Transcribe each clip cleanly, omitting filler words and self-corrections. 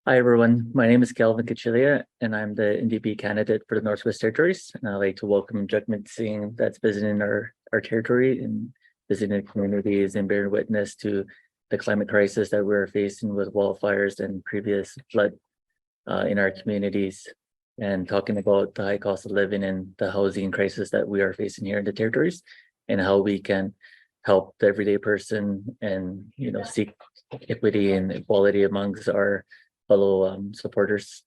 Hi, everyone. My name is Kelvin Kachilia, and I'm the NDP candidate for the Northwest Territories. And I'd like to welcome Jagmeet Singh that's visiting our territory and visiting communities and bearing witness to the climate crisis that we're facing with wildfires and previous flood in our communities, and talking about the high cost of living and the housing crisis that we are facing here in the territories, and how we can help the everyday person and seek equity and equality amongst our fellow supporters.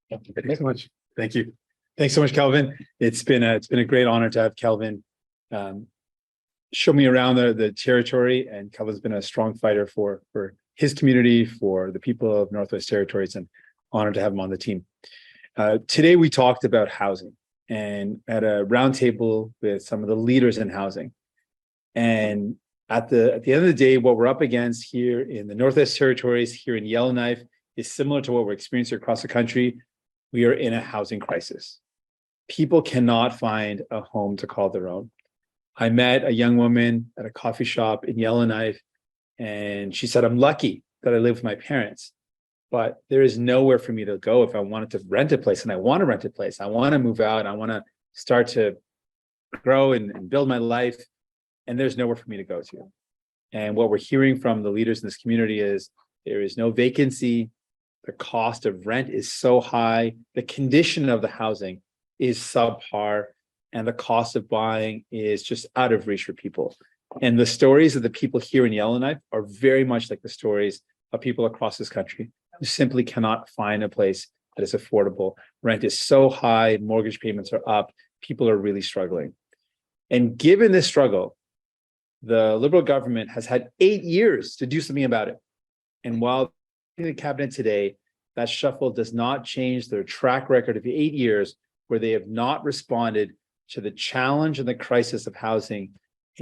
Thanks so much. Thank you. Thanks so much, Kelvin. It's been a great honor to have Kelvin show me around the territory, and Kelvin's been a strong fighter for his community, for the people of Northwest Territories, and honored to have him on the team. Today we talked about housing and at a roundtable with some of the leaders in housing. And at the end of the day, what we're up against here in the Northwest Territories, here in Yellowknife, is similar to what we're experiencing across the country. We are in a housing crisis. People cannot find a home to call their own. I met a young woman at a coffee shop in Yellowknife, and she said, I'm lucky that I live with my parents, but there is nowhere for me to go if I wanted to rent a place, and I want to rent a place. I want to move out. I want to start to grow and build my life, and there's nowhere for me to go to. And what we're hearing from the leaders in this community is there is no vacancy. The cost of rent is so high. The condition of the housing is subpar, and the cost of buying is just out of reach for people. And the stories of the people here in Yellowknife are very much like the stories of people across this country who simply cannot find a place that is affordable. Rent is so high, mortgage payments are up, people are really struggling. And given this struggle, the Liberal government has had 8 years to do something about it. And while in the cabinet today, that shuffle does not change their track record of 8 years where they have not responded to the challenge and the crisis of housing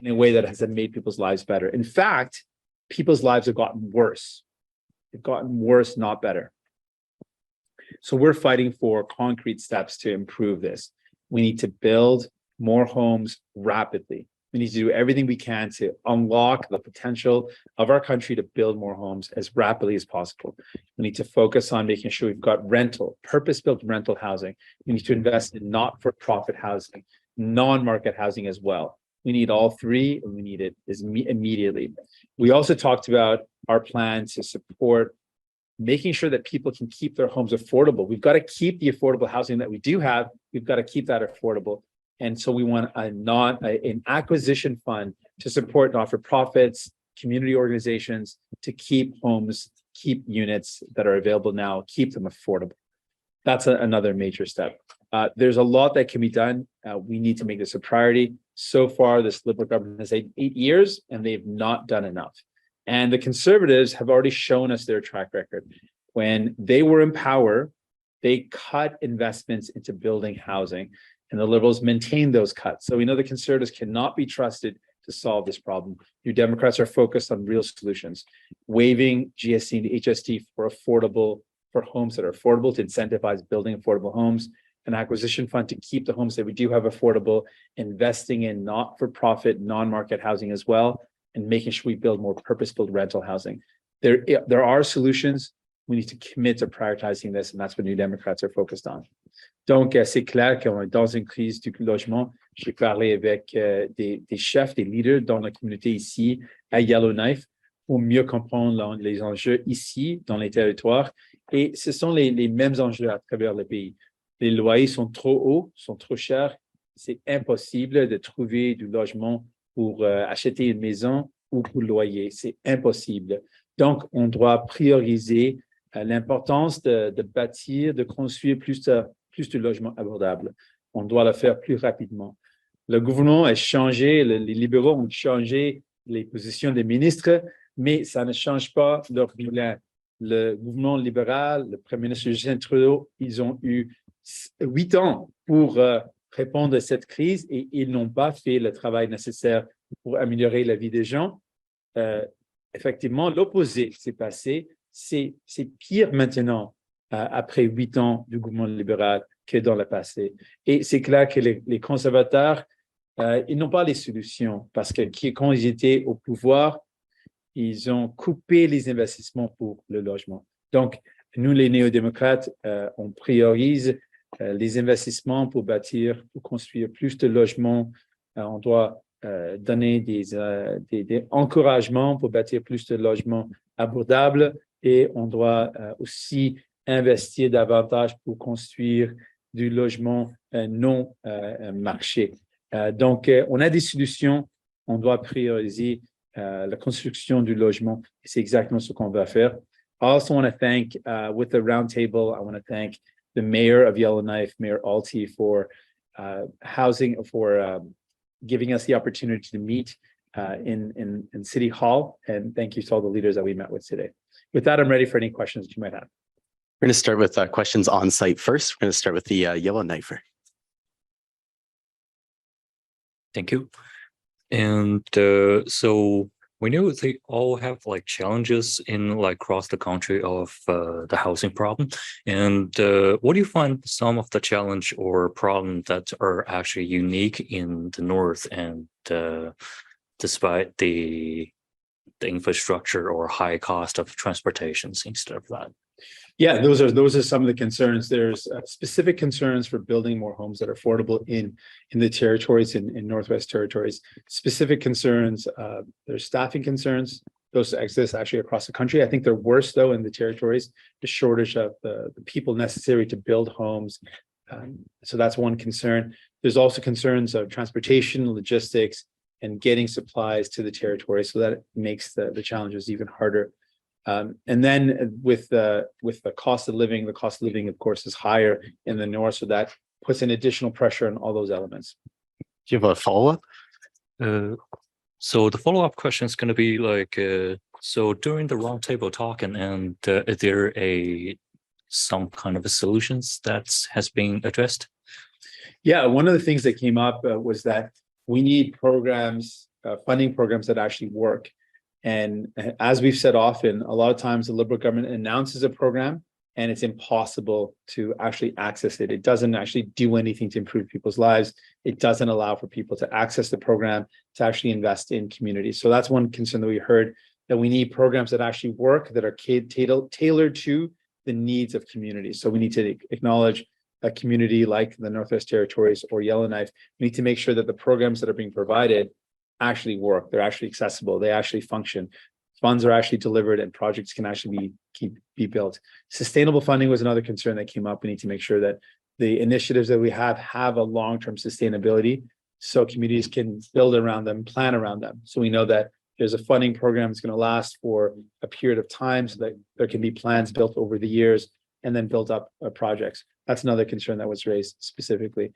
in a way that has made people's lives better. In fact, people's lives have gotten worse. They've gotten worse, not better. So we're fighting for concrete steps to improve this. We need to build more homes rapidly. We need to do everything we can to unlock the potential of our country to build more homes as rapidly as possible. We need to focus on making sure we've got rental, purpose-built rental housing. We need to invest in not-for-profit housing, non-market housing as well. We need all three, and we need it immediately. We also talked about our plan to support making sure that people can keep their homes affordable. We've got to keep the affordable housing that we do have. We've got to keep that affordable. And so we want an acquisition fund to support not-for-profits, community organizations, to keep homes, keep units that are available now, keep them affordable. That's another major step. There's a lot that can be done. We need to make this a priority. So far, this Liberal government has had 8 years, and they've not done enough. And the Conservatives have already shown us their track record. When they were in power, they cut investments into building housing, and the Liberals maintained those cuts. So we know the Conservatives cannot be trusted to solve this problem. New Democrats are focused on real solutions, waiving GST and HST for homes that are affordable, to incentivize building affordable homes, an acquisition fund to keep the homes that we do have affordable, investing in not-for-profit, non-market housing as well, and making sure we build more purpose-built rental housing. There are solutions. We need to commit to prioritizing this, and that's what New Democrats are focused on. Donc, c'est clair qu'on est dans une crise du logement. J'ai parlé avec des chefs, des leaders dans la communauté ici à Yellowknife pour mieux comprendre les enjeux ici dans les territoires. Et ce sont les mêmes enjeux à travers le pays. Les loyers sont trop hauts, sont trop chers. C'est impossible de trouver du logement pour acheter une maison ou pour le loyer. C'est impossible. Donc, on doit prioriser l'importance de bâtir, de construire plus de logements abordables. On doit le faire plus rapidement. Le gouvernement a changé, les libéraux ont changé les positions des ministres, mais ça ne change pas leur bilan. Le gouvernement libéral, le Prime Minister Justin Trudeau, ils ont eu 8 ans pour répondre à cette crise, et ils n'ont pas fait le travail nécessaire pour améliorer la vie des gens. Effectivement, l'opposé s'est passé. C'est pire maintenant, après 8 ans du gouvernement libéral, que dans le passé. Et c'est clair que les conservateurs, ils n'ont pas les solutions, parce que quand ils étaient au pouvoir, ils ont coupé les investissements pour le logement. Donc, Nous, les néo-démocrates, on priorise les investissements pour bâtir, pour construire plus de logements. On doit donner des encouragements pour bâtir plus de logements abordables et on doit aussi investir davantage pour construire du logement non marché. Donc, on a des solutions. On doit prioriser la construction du logement. C'est exactement ce qu'on va faire. I also want to thank, with the roundtable, I want to thank the mayor of Yellowknife, Mayor Alty, for housing, for giving us the opportunity to meet in City Hall. And thank you to all the leaders that we met with today. With that, I'm ready for any questions that you might have. We're going to start with questions on site first. We're going to start with the Yellowknifer. Thank you. And so we know they all have like challenges in like across the country of the housing problem. And what do you find some of the challenge or problems that are actually unique in the North and despite the infrastructure or high cost of transportations instead of that? Yeah, those are some of the concerns. There's specific concerns for building more homes that are affordable in the territories, in Northwest Territories. Specific concerns, there's staffing concerns. Those exist actually across the country. I think they're worse though in the territories, the shortage of the people necessary to build homes. So that's one concern. There's also concerns of transportation, logistics, and getting supplies to the territory. So that makes the challenges even harder. And then with the cost of living, of course, is higher in the North. So that puts an additional pressure on all those elements. Do you have a follow-up? So the follow-up question is going to be like, so during the roundtable talking, and is there some kind of a solutions that has been addressed? Yeah, one of the things that came up was that we need programs, funding programs that actually work. And as we've said often, a lot of times the Liberal government announces a program and it's impossible to actually access it. It doesn't actually do anything to improve people's lives. It doesn't allow for people to access the program, to actually invest in communities. So that's one concern that we heard, that we need programs that actually work, that are tailored to the needs of communities. So we need to acknowledge a community like the Northwest Territories or Yellowknife. We need to make sure that the programs that are being provided actually work, they're actually accessible, they actually function, funds are actually delivered, and projects can actually be built. Sustainable funding was another concern that came up. We need to make sure that the initiatives that we have a long-term sustainability so communities can build around them, plan around them. So we know that there's a funding program that's going to last for a period of time so that there can be plans built over the years and then built up projects. That's another concern that was raised specifically.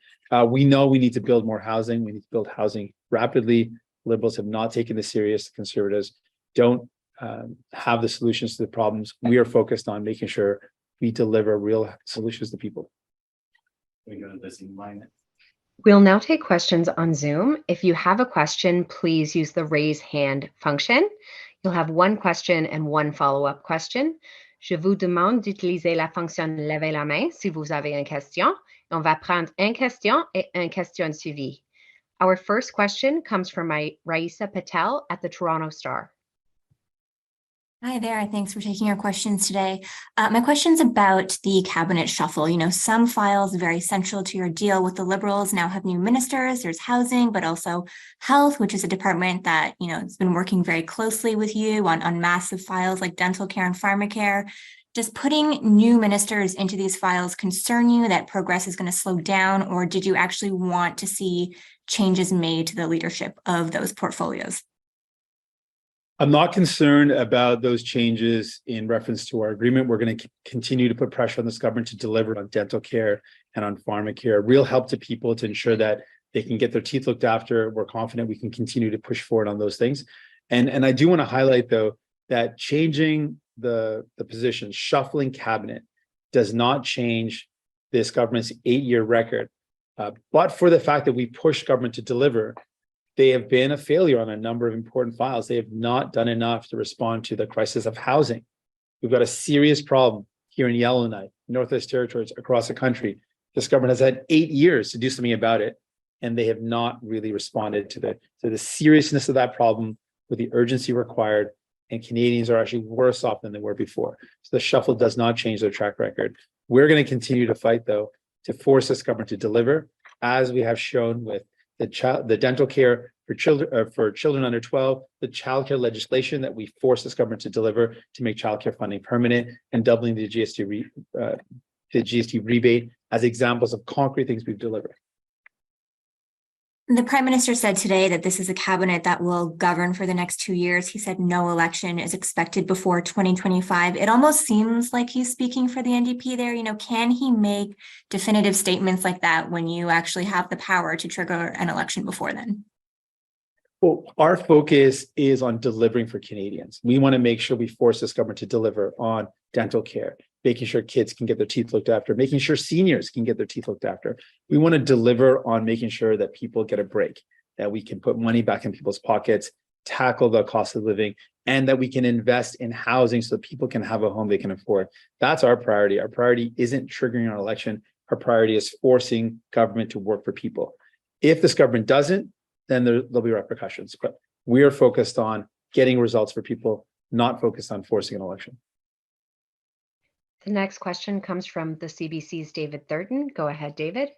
We know we need to build more housing. We need to build housing rapidly. Liberals have not taken this serious. Conservatives don't have the solutions to the problems. We are focused on making sure we deliver real solutions to people. We go to this in line. We'll now take questions on Zoom. If you have a question, please use the raise hand function. You'll have one question and one follow-up question. Je vous demande d'utiliser la fonction lever la main si vous avez une question. On va prendre une question et une question suivie. Our first question comes from Raisa Patel at the Toronto Star. Hi there. Thanks for taking our questions today. My question's about the cabinet shuffle. You know, some files very central to your deal with the Liberals now have new ministers. There's housing, but also health, which is a department that, you know, has been working very closely with you on massive files like dental care and pharmacare. Does putting new ministers into these files concern you that progress is going to slow down, or did you actually want to see changes made to the leadership of those portfolios? I'm not concerned about those changes in reference to our agreement. We're going to continue to put pressure on this government to deliver on dental care and on pharmacare, real help to people to ensure that they can get their teeth looked after. We're confident we can continue to push forward on those things. And I do want to highlight, though, that changing the position, shuffling cabinet, does not change this government's 8-year record. But for the fact that we push government to deliver, they have been a failure on a number of important files. They have not done enough to respond to the crisis of housing. We've got a serious problem here in Yellowknife, Northwest Territories, across the country. This government has had 8 years to do something about it, and they have not really responded to the seriousness of that problem with the urgency required. and Canadians are actually worse off than they were before. So the shuffle does not change their track record. We're going to continue to fight, though, to force this government to deliver, as we have shown with the dental care for children under 12, the childcare legislation that we force this government to deliver to make childcare funding permanent, and doubling the GST rebate as examples of concrete things we've delivered. The Prime Minister said today that this is a cabinet that will govern for the next 2 years. He said no election is expected before 2025. It almost seems like he's speaking for the NDP there. Can he make definitive statements like that when you actually have the power to trigger an election before then? Well, our focus is on delivering for Canadians. We want to make sure we force this government to deliver on dental care, making sure kids can get their teeth looked after, making sure seniors can get their teeth looked after. We want to deliver on making sure that people get a break, that we can put money back in people's pockets, tackle the cost of living, and that we can invest in housing so that people can have a home they can afford. That's our priority. Our priority isn't triggering an election. Our priority is forcing government to work for people. If this government doesn't, then there'll be repercussions. But we are focused on getting results for people, not focused on forcing an election. The next question comes from the CBC's David Thurton. Go ahead, David.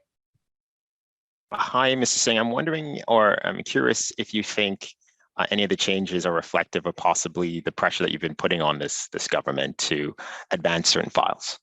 Hi, Mr. Singh. I'm wondering, or I'm curious if you think any of the changes are reflective of possibly the pressure that you've been putting on this government to advance certain files.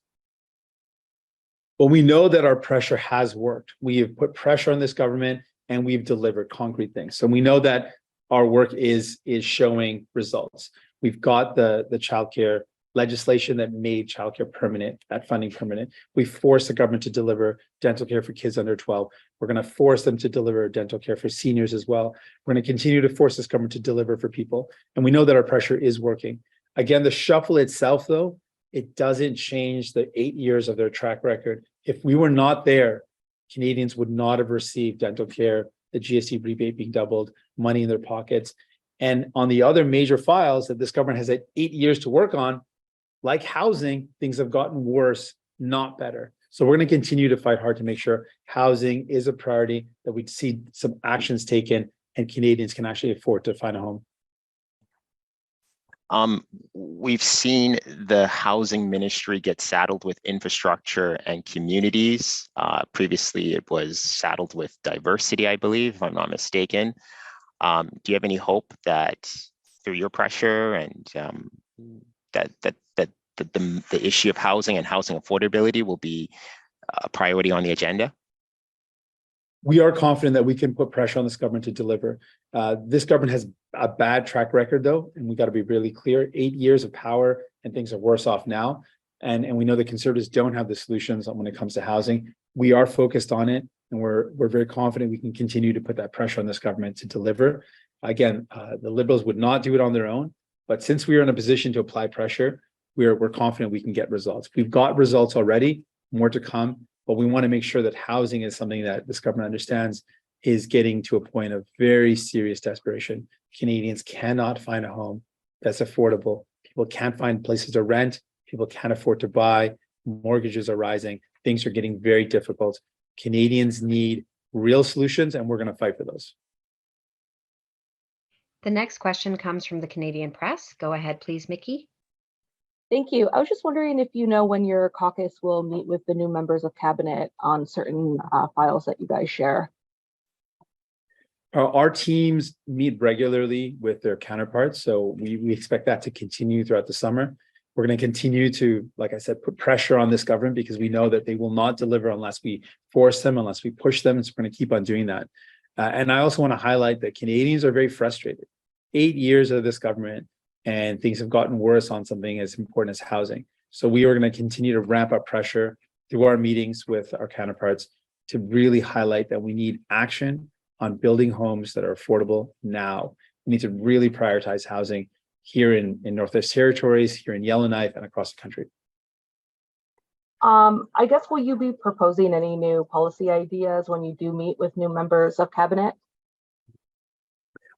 Well, we know that our pressure has worked. We have put pressure on this government and we've delivered concrete things. So we know that our work is showing results. We've got the childcare legislation that made childcare permanent, that funding permanent. We forced the government to deliver dental care for kids under 12. We're going to force them to deliver dental care for seniors as well. We're going to continue to force this government to deliver for people. And we know that our pressure is working. Again, the shuffle itself, though, it doesn't change the 8 years of their track record. If we were not there, Canadians would not have received dental care, the GST rebate being doubled, money in their pockets. And on the other major files that this government has had 8 years to work on, like housing, things have gotten worse, not better. So we're going to continue to fight hard to make sure housing is a priority, that we see some actions taken and Canadians can actually afford to find a home. We've seen the housing ministry get saddled with infrastructure and communities. Previously, it was saddled with diversity, I believe, if I'm not mistaken. Do you have any hope that through your pressure and that the issue of housing and housing affordability will be a priority on the agenda? We are confident that we can put pressure on this government to deliver. This government has a bad track record, though, and we got to be really clear. 8 years of power and things are worse off now. And we know the Conservatives don't have the solutions when it comes to housing. We are focused on it, and we're very confident we can continue to put that pressure on this government to deliver. Again, the Liberals would not do it on their own, but since we are in a position to apply pressure, we're confident we can get results. We've got results already, more to come. But we want to make sure that housing is something that this government understands is getting to a point of very serious desperation. Canadians cannot find a home that's affordable. People can't find places to rent. People can't afford to buy. Mortgages are rising. Things are getting very difficult. Canadians need real solutions, and we're going to fight for those. The next question comes from the Canadian Press. Go ahead, please, Mickey. Thank you. I was just wondering if you know when your caucus will meet with the new members of cabinet on certain files that you guys share. Our teams meet regularly with their counterparts, so we expect that to continue throughout the summer. We're going to continue to, like I said, put pressure on this government because we know that they will not deliver unless we force them, unless we push them. So we're going to keep on doing that. And I also want to highlight that Canadians are very frustrated. 8 years of this government, and things have gotten worse on something as important as housing. So we are going to continue to ramp up pressure through our meetings with our counterparts to really highlight that we need action on building homes that are affordable now. We need to really prioritize housing here in Northwest Territories, here in Yellowknife, and across the country. I guess, will you be proposing any new policy ideas when you do meet with new members of cabinet?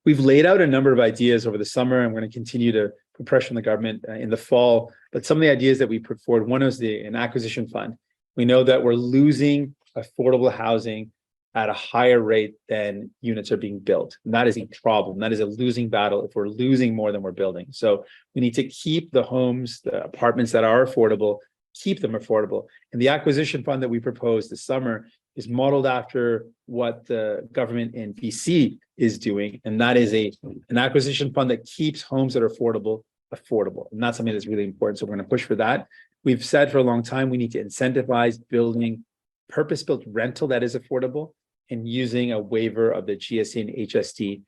We've laid out a number of ideas over the summer, and we're going to continue to put pressure on the government in the fall. But some of the ideas that we put forward, one is an acquisition fund. We know that we're losing affordable housing at a higher rate than units are being built. And that is a problem. That is a losing battle if we're losing more than we're building. So we need to keep the homes, the apartments that are affordable, keep them affordable. And the acquisition fund that we proposed this summer is modeled after what the government in BC is doing. And that is an acquisition fund that keeps homes that are affordable. And that's something that's really important. So we're going to push for that. We've said for a long time, we need to incentivize building purpose-built rental that is affordable and using a waiver of the GSA and HST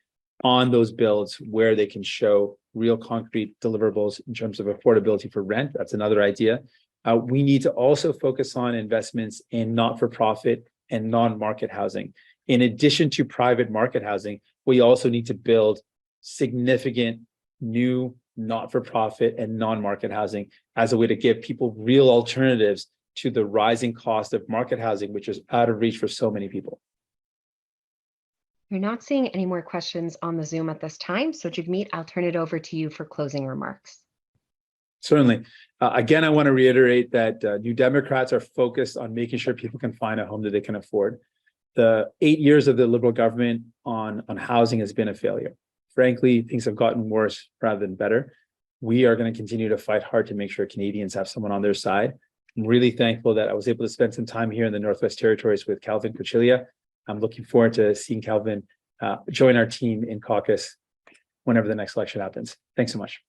on those builds where they can show real concrete deliverables in terms of affordability for rent. That's another idea. We need to also focus on investments in not-for-profit and non-market housing. In addition to private market housing, we also need to build significant new not-for-profit and non-market housing as a way to give people real alternatives to the rising cost of market housing, which is out of reach for so many people. We're not seeing any more questions on the Zoom at this time. So Jagmeet, I'll turn it over to you for closing remarks. Certainly. Again, I want to reiterate that New Democrats are focused on making sure people can find a home that they can afford. The 8 years of the Liberal government on housing has been a failure. Frankly, things have gotten worse rather than better. We are going to continue to fight hard to make sure Canadians have someone on their side. I'm really thankful that I was able to spend some time here in the Northwest Territories with Calvin Cuchilla. I'm looking forward to seeing Calvin join our team in caucus whenever the next election happens. Thanks so much.